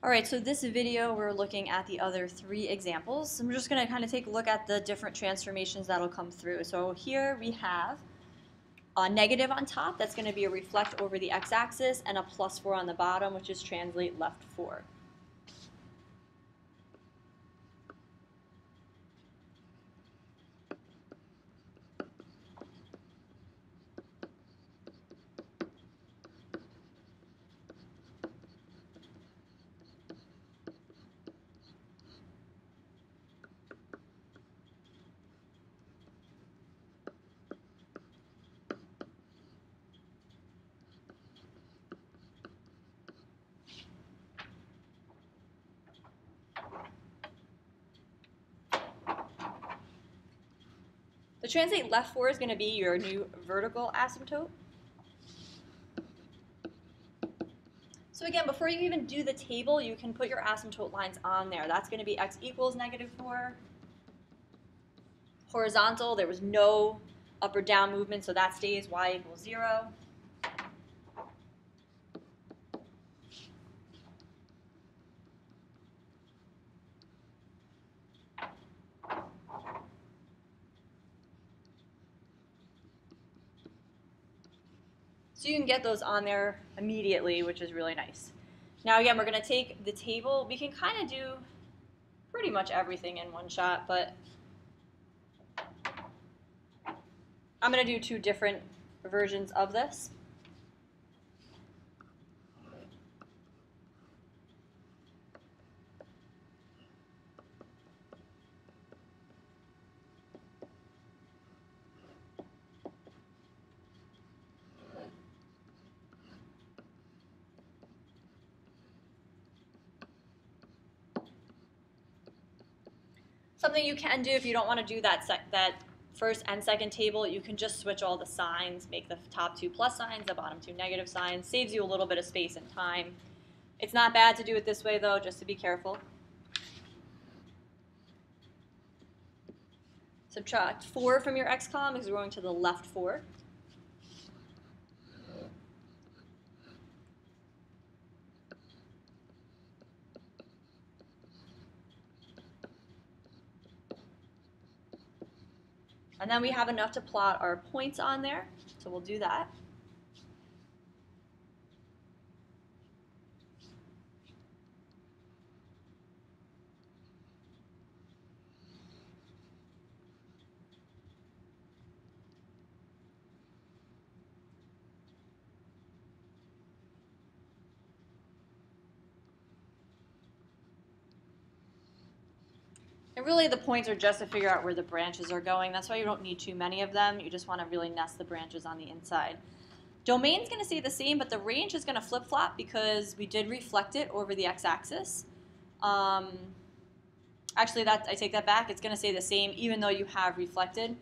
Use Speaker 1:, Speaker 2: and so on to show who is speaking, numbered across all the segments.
Speaker 1: All right, so this video we're looking at the other three examples. I'm just going to kind of take a look at the different transformations that'll come through. So here we have a negative on top, that's going to be a reflect over the x-axis, and a +4 on the bottom, which is translate left 4. The translate left 4 is going to be your new vertical asymptote. So again, before you even do the table, you can put your asymptote lines on there. That's going to be x equals -4. Horizontal, there was no up or down movement, so that stays y equals 0. So you can get those on there immediately, which is really nice. Now again, we're going to take the table. We can kind of do pretty much everything in one shot, but I'm going to do two different versions of this. Something you can do if you don't want to do that first and second table, you can just switch all the signs, make the top two plus signs, the bottom two negative signs. Saves you a little bit of space and time. It's not bad to do it this way though, just to be careful. Subtract 4 from your x column because we're going to the left 4. And then we have enough to plot our points on there, so we'll do that. And really the points are just to figure out where the branches are going. That's why you don't need too many of them. You just want to really nest the branches on the inside. Domain's going to stay the same, but the range is going to flip-flop because we did reflect it over the x-axis. Actually, I take that back. It's going to stay the same even though you have reflected.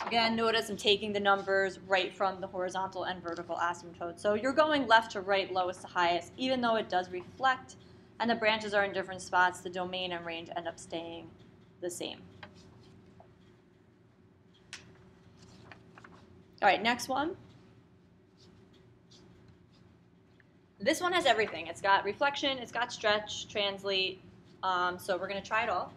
Speaker 1: Again, notice I'm taking the numbers right from the horizontal and vertical asymptote. So you're going left to right, lowest to highest, even though it does reflect and the branches are in different spots, the domain and range end up staying the same. All right, next one. This one has everything. It's got reflection, it's got stretch, translate, so we're going to try it all.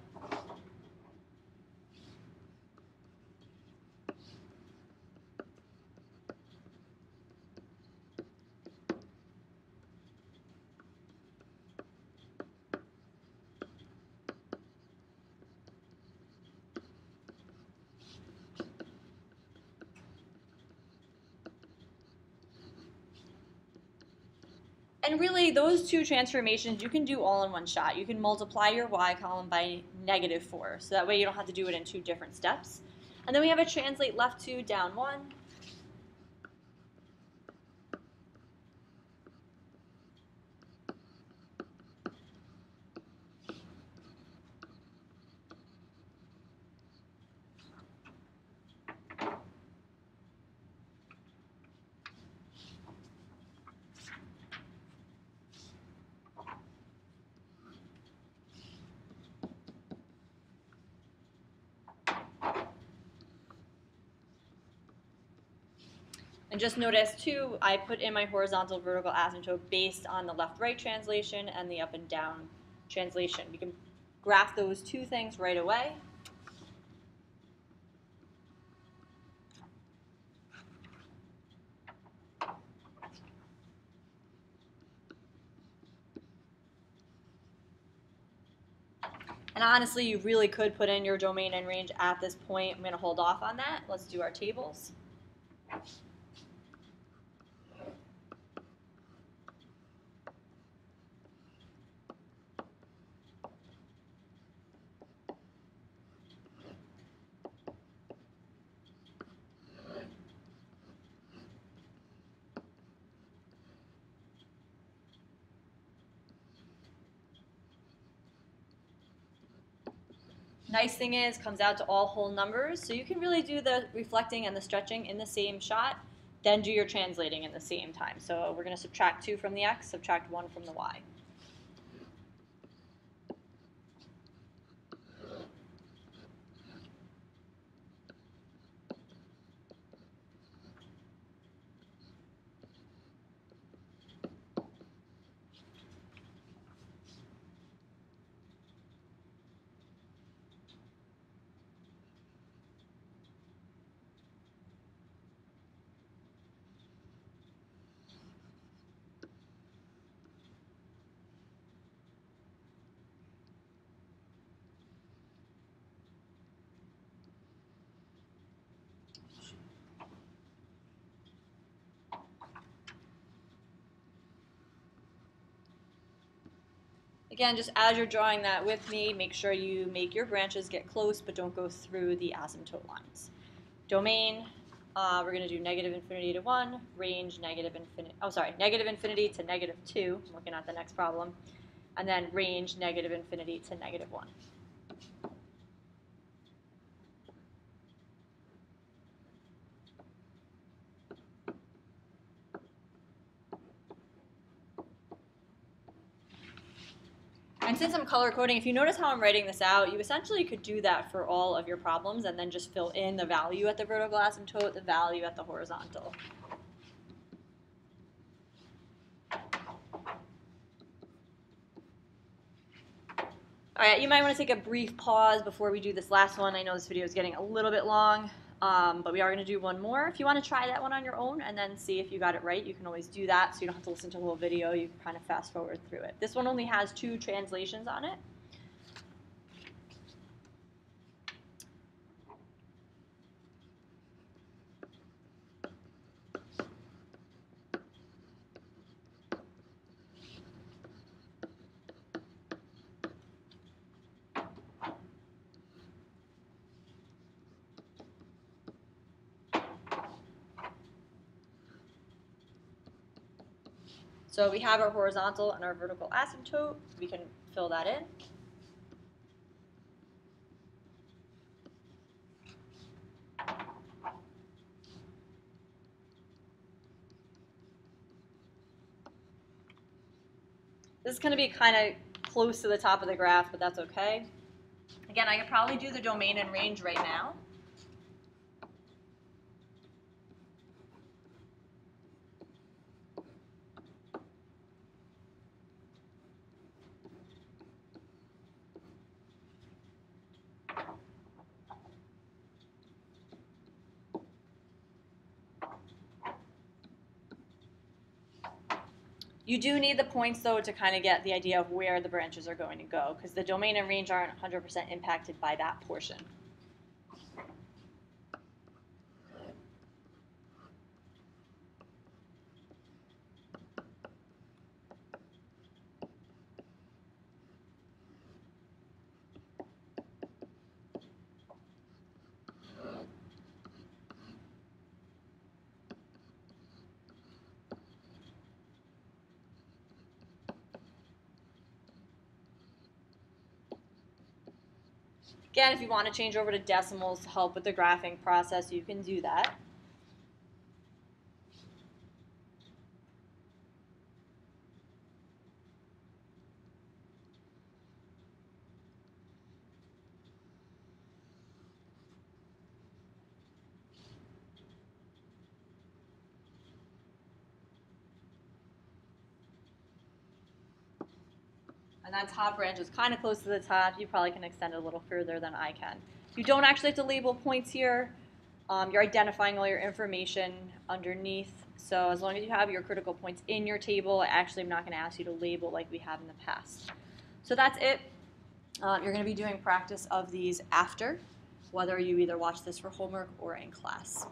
Speaker 1: And really, those two transformations you can do all in one shot. You can multiply your y column by -4, so that way you don't have to do it in two different steps. And then we have a translate left 2, down 1. And just notice too, I put in my horizontal vertical asymptote based on the left-right translation and the up and down translation. We can graph those two things right away. And honestly, you really could put in your domain and range at this point. I'm going to hold off on that. Let's do our tables. Nice thing is, comes out to all whole numbers, so you can really do the reflecting and the stretching in the same shot, then do your translating in the same time. So we're going to subtract 2 from the x, subtract 1 from the y. Again, just as you're drawing that with me, make sure you make your branches get close, but don't go through the asymptote lines. Domain, we're going to do negative infinity to 1, range negative infinity, negative infinity to negative 2, I'm looking at the next problem, and then range negative infinity to negative 1. And since I'm color coding, if you notice how I'm writing this out, you essentially could do that for all of your problems and then just fill in the value at the vertical asymptote, the value at the horizontal. All right, you might want to take a brief pause before we do this last one. I know this video is getting a little bit long, but we are going to do one more. If you want to try that one on your own and then see if you got it right, you can always do that, so you don't have to listen to the whole video. You can kind of fast forward through it. This one only has 2 translations on it. So we have our horizontal and our vertical asymptote. We can fill that in. This is going to be kind of close to the top of the graph, but that's okay. Again, I could probably do the domain and range right now. You do need the points, though, to kind of get the idea of where the branches are going to go, because the domain and range aren't 100% impacted by that portion. Again, if you want to change over to decimals to help with the graphing process, you can do that. And that top branch is kind of close to the top. You probably can extend it a little further than I can. You don't actually have to label points here. You're identifying all your information underneath. So as long as you have your critical points in your table, actually I'm not going to ask you to label like we have in the past. So that's it. You're going to be doing practice of these after, whether you either watch this for homework or in class.